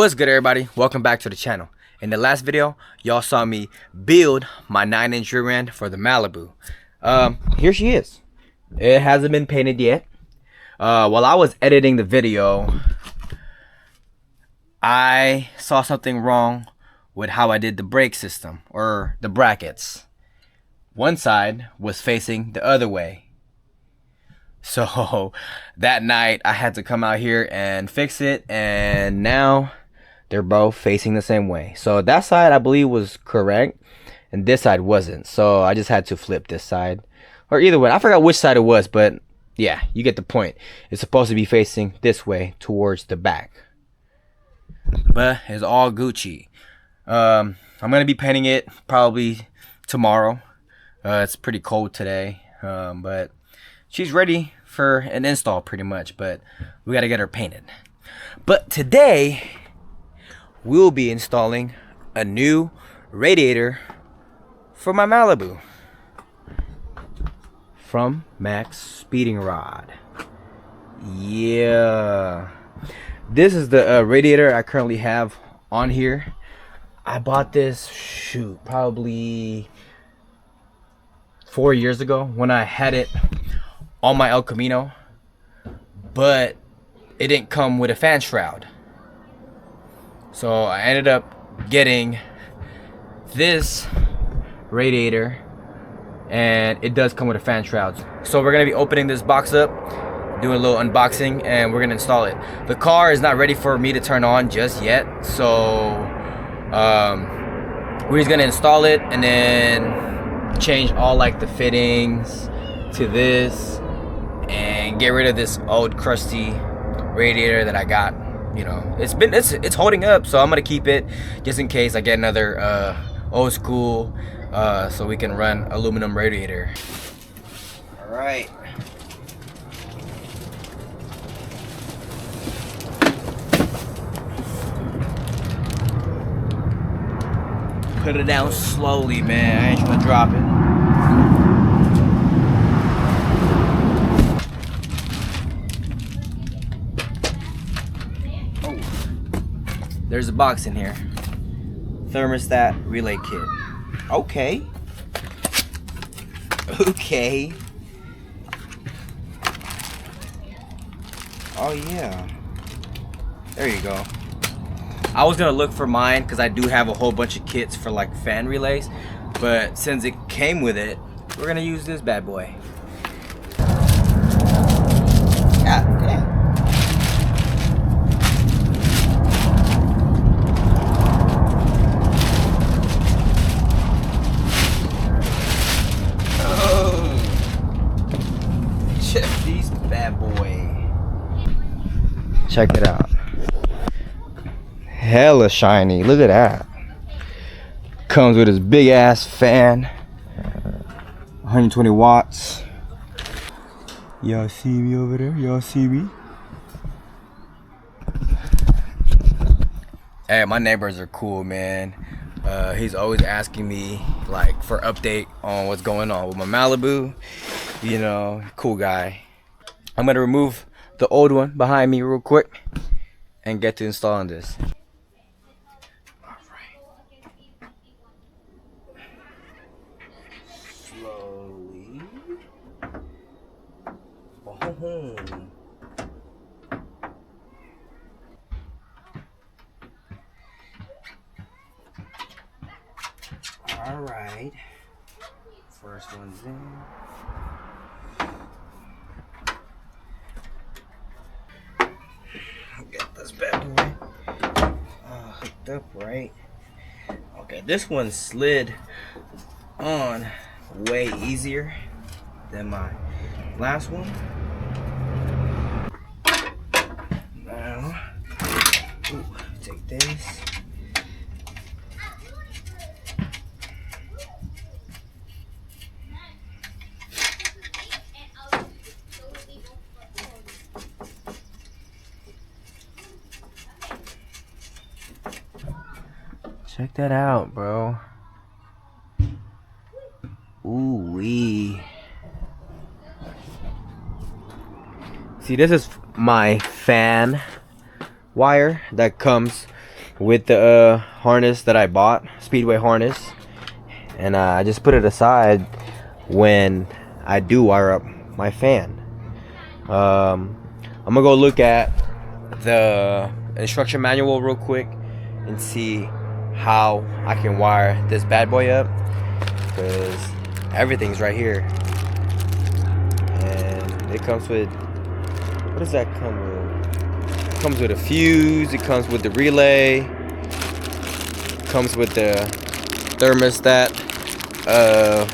What's good, everybody? Welcome back to the channel. In the last video, y'all saw me build my 9-inch rear end for the Malibu. Here she is. It hasn't been painted yet. While I was editing the video, I saw something wrong with how I did the brake system, or the brackets. One side was facing the other way. So that night I had to come out here and fix it, and now they're both facing the same way. So that side I believe was correct and this side wasn't, so I just had to flip this side, or either way. I forgot which side it was, but yeah, you get the point. It's supposed to be facing this way towards the back, but it's all Gucci. I'm gonna be painting it probably tomorrow. It's pretty cold today, but she's ready for an install pretty much, but we gotta get her painted. But today we'll be installing a new radiator for my Malibu from MaxpeedingRod. Yeah, this is the radiator I currently have on here. I bought this, probably 4 years ago when I had it on my El Camino, but it didn't come with a fan shroud. So I ended up getting this radiator, and it does come with a fan shroud. So we're gonna be opening this box up, doing a little unboxing, and we're gonna install it. The car is not ready for me to turn on just yet, so we're just gonna install it and then change all like the fittings to this and get rid of this old crusty radiator that I got. You know, it's holding up, so I'm gonna keep it just in case I get another old school so we can run aluminum radiator. All right, put it down slowly, man. I ain't gonna drop it. There's a box in here. Thermostat relay kit. Okay. Okay. Oh yeah. There you go. I was gonna look for mine because I do have a whole bunch of kits for like fan relays, but since it came with it, we're gonna use this bad boy. God damn. Check these bad boy. Check it out. Hella shiny. Look at that. Comes with this big ass fan. 120 watts. Y'all see me over there? Y'all see me? Hey, my neighbors are cool, man. He's always asking me like for update on what's going on with my Malibu. You know, cool guy. I'm gonna remove the old one behind me real quick and get to installing this. Alright. Slowly. Oh. Alright. First one's in. Get this bad boy hooked up right. Okay, this one slid on way easier than my last one. Now, take this. Check that out, bro. Ooh wee. See, this is my fan wire that comes with the harness that I bought, Speedway harness, and I just put it aside when I do wire up my fan. I'm gonna go look at the instruction manual real quick and see how I can wire this bad boy up, because everything's right here. And it comes with, what does that come with? It comes with a fuse, it comes with the relay, it comes with the thermostat.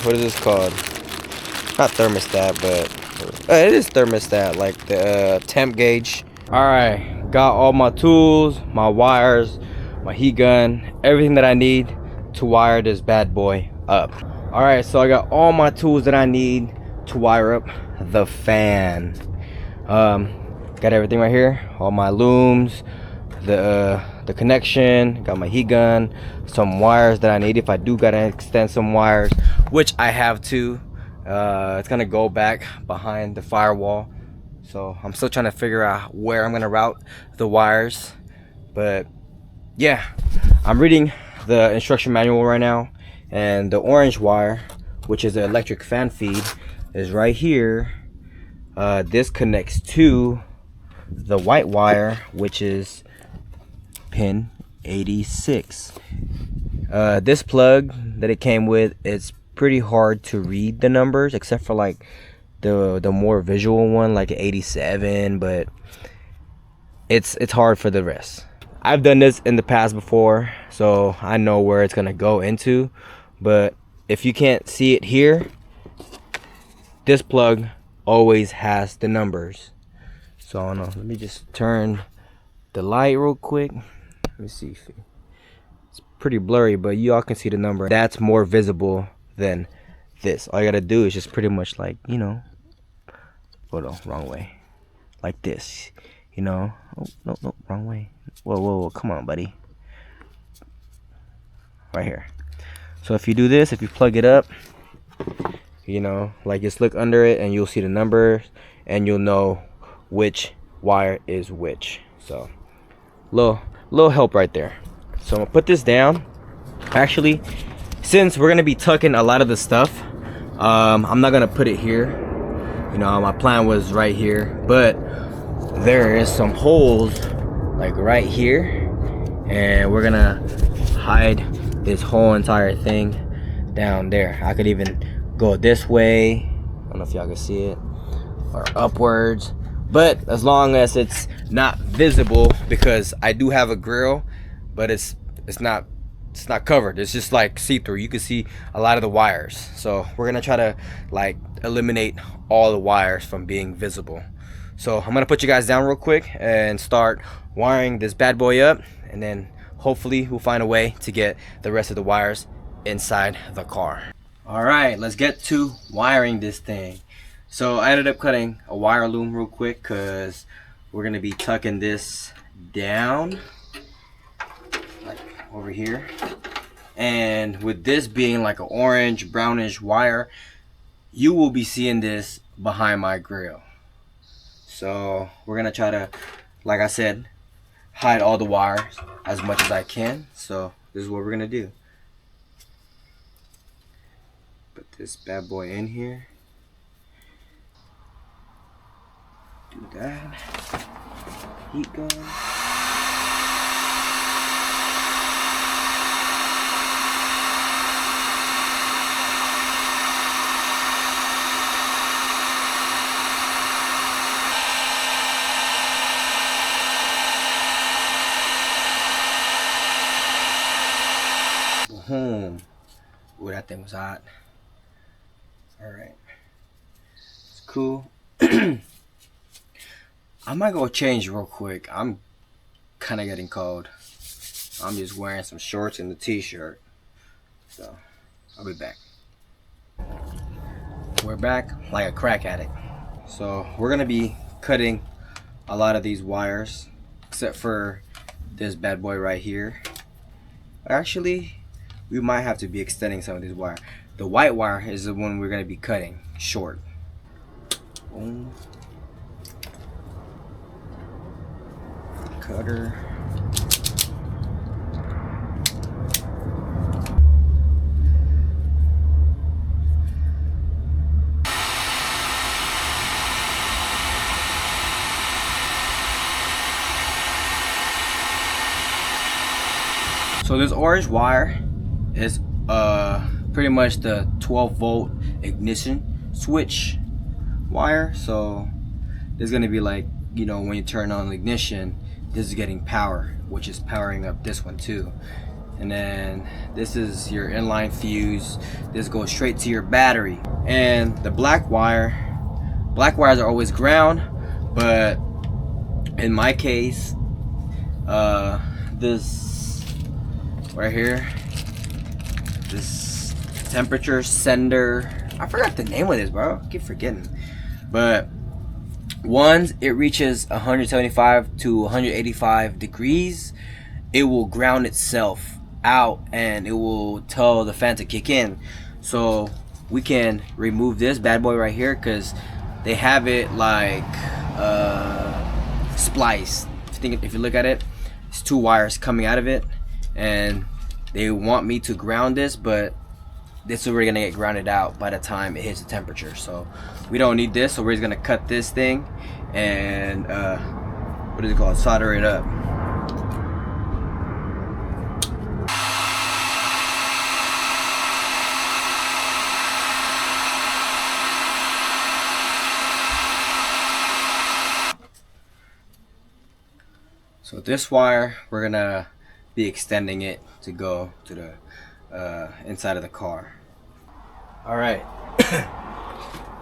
What is this called? Not thermostat, but it is thermostat, like the temp gauge. Alright, got all my tools, my wires, my heat gun, everything that I need to wire this bad boy up. Alright, so I got all my tools that I need to wire up the fan. Got everything right here, all my looms, the connection, got my heat gun, some wires that I need if I do gotta extend some wires, which I have to. It's gonna go back behind the firewall, so I'm still trying to figure out where I'm gonna route the wires. But yeah, I'm reading the instruction manual right now, and the orange wire, which is the electric fan feed, is right here. This connects to the white wire, which is pin 86. This plug that it came with, it's pretty hard to read the numbers, except for like the more visual one, like 87, but it's hard for the rest. I've done this in the past before, so I know where it's gonna go into. But if you can't see it here, this plug always has the numbers. So I don't know, let me just turn the light real quick. Let me see if it's pretty blurry, but y'all can see the number. That's more visible than this. All you gotta do is just pretty much, like, you know, hold on, wrong way, like this, you know. Oh, no, wrong way. Whoa, come on, buddy. Right here. So if you do this, if you plug it up, you know, like, just look under it and you'll see the numbers and you'll know which wire is which. So little help right there. So I'm gonna put this down. Actually, since we're gonna be tucking a lot of the stuff, I'm not gonna put it here. You know, my plan was right here, but there is some holes like right here, and we're gonna hide this whole entire thing down there. I could even go this way, I don't know if y'all can see it, or upwards, but as long as it's not visible, because I do have a grill, but it's not covered. It's just like see-through. You can see a lot of the wires. So we're gonna try to like eliminate all the wires from being visible. So I'm gonna put you guys down real quick and start wiring this bad boy up, and then hopefully we'll find a way to get the rest of the wires inside the car. All right, let's get to wiring this thing. So I ended up cutting a wire loom real quick because we're gonna be tucking this down like over here. And with this being like an orange brownish wire, you will be seeing this behind my grill. So we're gonna try to, like I said, hide all the wires as much as I can. So this is what we're gonna do. Put this bad boy in here. Do that. Heat gun. Boom. Ooh, that thing was hot. Alright. It's cool. I might go change real quick. I'm kind of getting cold. I'm just wearing some shorts and a t-shirt. So, I'll be back. We're back like a crack addict. So, we're going to be cutting a lot of these wires, except for this bad boy right here. Actually, we might have to be extending some of these wires. The white wire is the one we're going to be cutting short. Boom. Cutter. So this orange wire is pretty much the 12-volt ignition switch wire. So this is gonna be like, you know, when you turn on the ignition, this is getting power, which is powering up this one too. And then this is your inline fuse. This goes straight to your battery. And the black wires are always ground, but in my case, this right here, this temperature sender, I forgot the name of this, bro. I keep forgetting. But once it reaches 175 to 185 degrees, it will ground itself out and it will tell the fan to kick in. So we can remove this bad boy right here because they have it like spliced. If you look at it, it's 2 wires coming out of it, and they want me to ground this, but this is already gonna get grounded out by the time it hits the temperature. So we don't need this, so we're just gonna cut this thing and what is it called, solder it up. So this wire, we're gonna be extending it to go to the inside of the car. All right.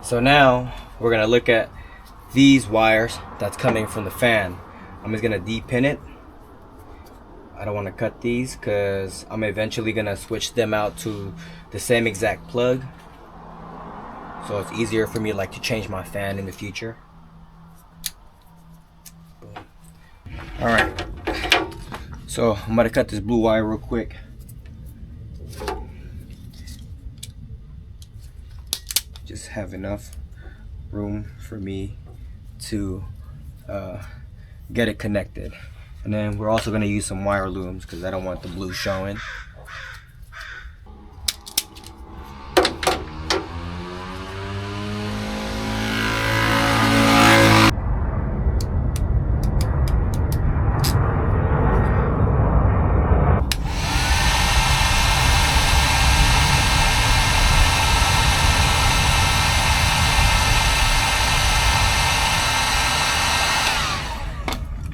So now we're gonna look at these wires that's coming from the fan. I'm just gonna depin it. I don't want to cut these because I'm eventually gonna switch them out to the same exact plug, so it's easier for me like to change my fan in the future. All right, so I'm gonna cut this blue wire real quick. Just have enough room for me to get it connected. And then we're also gonna use some wire looms because I don't want the blue showing.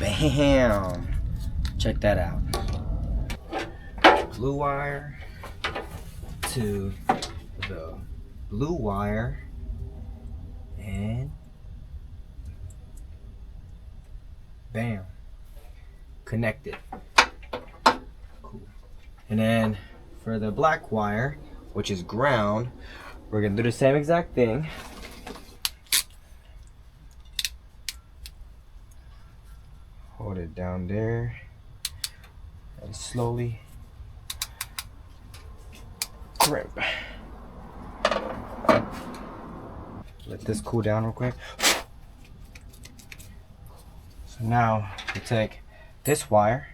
Bam! Check that out. Blue wire to the blue wire, and bam! Connected. Cool. And then for the black wire, which is ground, we're gonna do the same exact thing. Hold it down there and slowly crimp. Let this cool down real quick. So now we take this wire,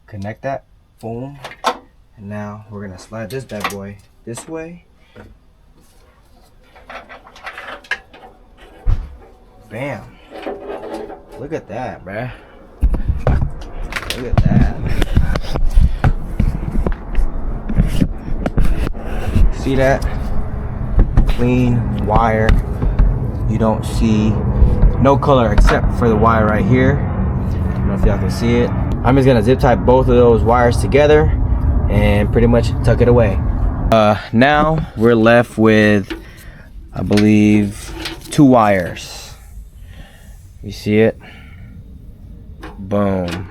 connect that, boom, and now we're gonna slide this bad boy this way. Bam. Look at that, bruh. Look at that. See that? Clean wire. You don't see no color except for the wire right here. I don't know if y'all can see it. I'm just gonna zip tie both of those wires together and pretty much tuck it away. Now we're left with, I believe, 2 wires. You see it? Boom.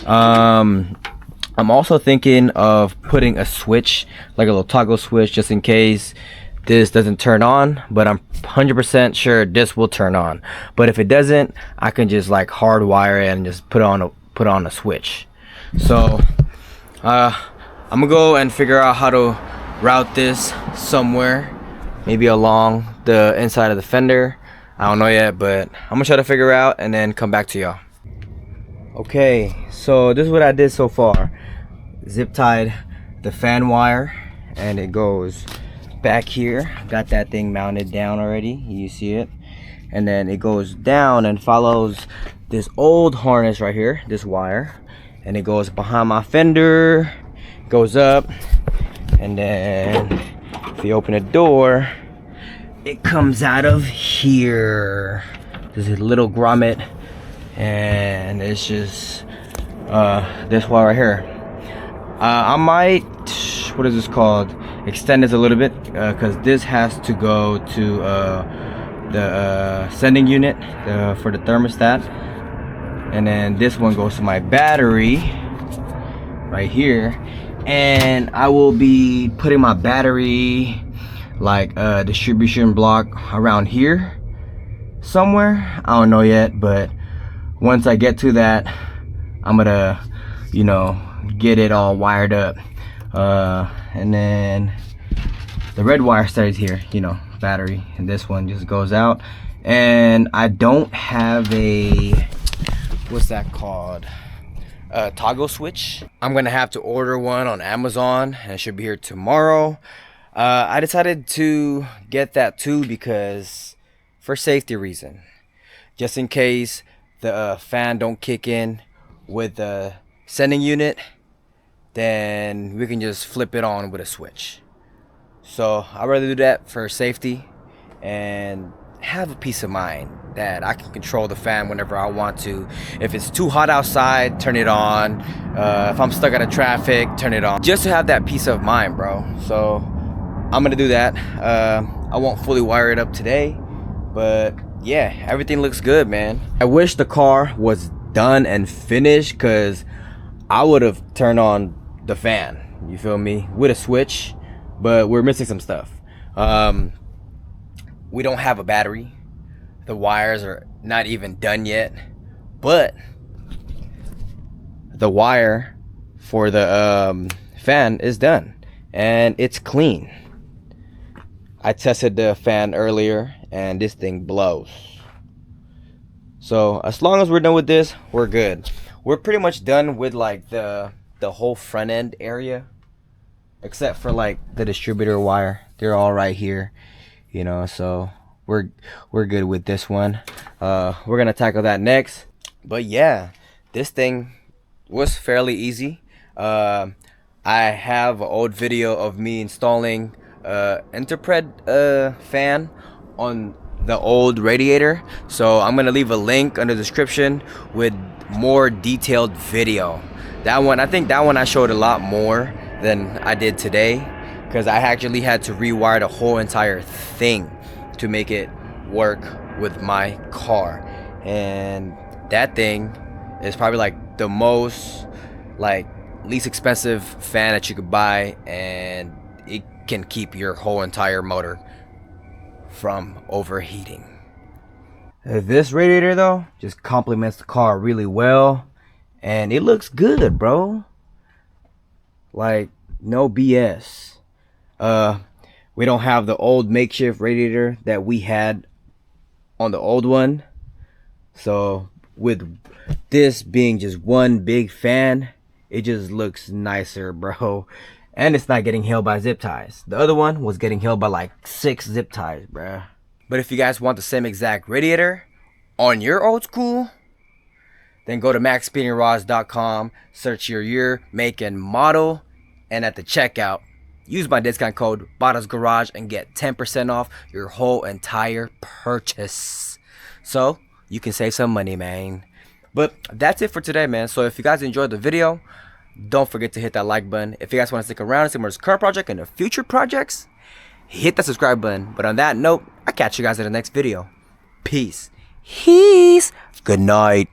I'm also thinking of putting a switch, like a little toggle switch, just in case this doesn't turn on, but I'm 100% sure this will turn on. But if it doesn't, I can just like hardwire it and just put on a switch. So I'm gonna go and figure out how to route this somewhere, maybe along the inside of the fender. I don't know yet, but I'm gonna try to figure out and then come back to y'all. Okay, so this is what I did so far. Zip tied the fan wire and it goes back here. Got that thing mounted down already, you see it, and then it goes down and follows this old harness right here, this wire, and it goes behind my fender, goes up, and then if you open the door, it comes out of here. There's a little grommet, and it's just this wire right here. I might, what is this called, extend this a little bit, because this has to go to the sending unit for the thermostat, and then this one goes to my battery right here. And I will be putting my battery like distribution block around here somewhere. I don't know yet, but once I get to that, I'm gonna, you know, get it all wired up. And then the red wire stays here, you know, battery, and this one just goes out. And I don't have a, what's that called, toggle switch. I'm gonna have to order one on Amazon, and it should be here tomorrow. I decided to get that too because for safety reason, just in case the fan don't kick in with the sending unit, then we can just flip it on with a switch. So I'd rather do that for safety and have a peace of mind that I can control the fan whenever I want to. If it's too hot outside, turn it on. If I'm stuck out of traffic, turn it on. Just to have that peace of mind, bro. So I'm gonna do that. I won't fully wire it up today, but yeah, everything looks good, man. I wish the car was done and finished, because I would have turned on the fan, you feel me, with a switch, but we're missing some stuff. We don't have a battery. The wires are not even done yet, but the wire for the fan is done and it's clean. I tested the fan earlier and this thing blows. So as long as we're done with this, we're good. We're pretty much done with like the whole front end area, except for like the distributor wire. They're all right here, you know, so we're good with this one. We're gonna tackle that next. But yeah, this thing was fairly easy. I have an old video of me installing Interpred fan on the old Radiator, so I'm gonna leave a link under the description with more detailed video. That one, I think that one I showed a lot more than I did today, because I actually had to rewire the whole entire thing to make it work with my car. And that thing is probably like the most, like, least expensive fan that you could buy, and it can keep your whole entire motor from overheating. This radiator though just complements the car really well, and it looks good, bro. Like, no BS. We don't have the old makeshift radiator that we had on the old one, so with this being just one big fan, it just looks nicer, bro. And it's not getting held by zip ties. The other one was getting held by like 6 zip ties, bruh. But if you guys want the same exact radiator on your old school, then go to MaxpeedingRods.com, search your year, make, and model, and at the checkout, use my discount code Bata'sGarage and get 10% off your whole entire purchase. So you can save some money, man. But that's it for today, man. So if you guys enjoyed the video, don't forget to hit that like button. If you guys want to stick around and see more of this current project and the future projects, hit that subscribe button. But on that note, I'll catch you guys in the next video. Peace. Good night.